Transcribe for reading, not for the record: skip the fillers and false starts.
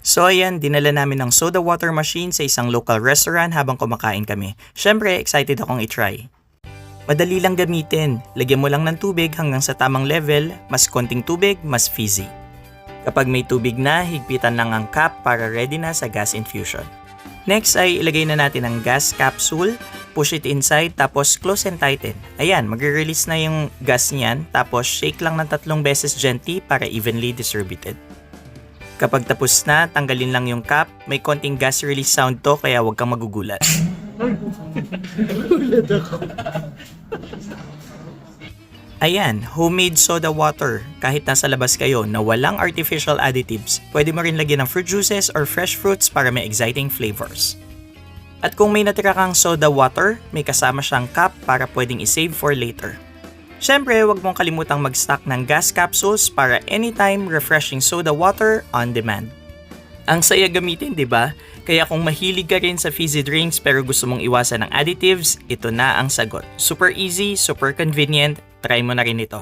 So ayan, dinala namin ng soda water machine sa isang local restaurant habang kumakain kami. Syempre, excited akong itry. Madali lang gamitin. Lagyan mo lang ng tubig hanggang sa tamang level, mas konting tubig, mas fizzy. Kapag may tubig na, higpitan lang ang cap para ready na sa gas infusion. Next ay ilagay na natin ang gas capsule, push it inside, tapos close and tighten. Ayan, magre-release na yung gas niyan, tapos shake lang ng 3 beses gently para evenly distributed. Kapag tapos na, tanggalin lang yung cap. May konting gas release sound to kaya huwag kang magugulat. Ayan, homemade soda water. Kahit nasa labas kayo na walang artificial additives, pwede mo rin lagyan ng fruit juices or fresh fruits para may exciting flavors. At kung may natira kang soda water, may kasama siyang cap para pwedeng isave for later. Siyempre, huwag mong kalimutang mag-stock ng gas capsules para anytime refreshing soda water on demand. Ang saya gamitin, di ba? Kaya kung mahilig ka rin sa fizzy drinks pero gusto mong iwasan ng additives, ito na ang sagot. Super easy, super convenient, try mo na rin ito.